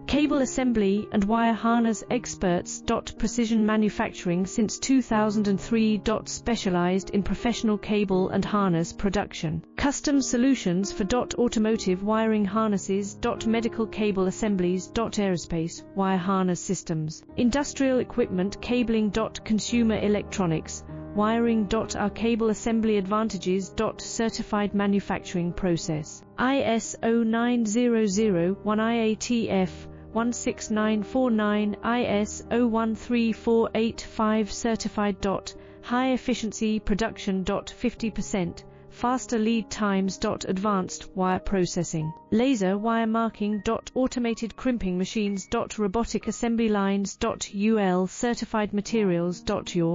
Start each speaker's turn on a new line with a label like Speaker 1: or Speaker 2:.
Speaker 1: Cable assembly and wire harness experts. Precision manufacturing since 2003. Specialized in professional cable and harness production. Custom solutions for automotive wiring harnesses. Medical cable assemblies. Aerospace wire harness systems. Industrial equipment cabling. Consumer electronics wiring. Our cable assembly advantages. Certified manufacturing process. ISO 9001 IATF 16949 ISO 13485 certified. High efficiency production. 50% faster lead times. Advanced wire processing, laser wire marking. Automated crimping machines. Robotic assembly lines. UL certified materials. Your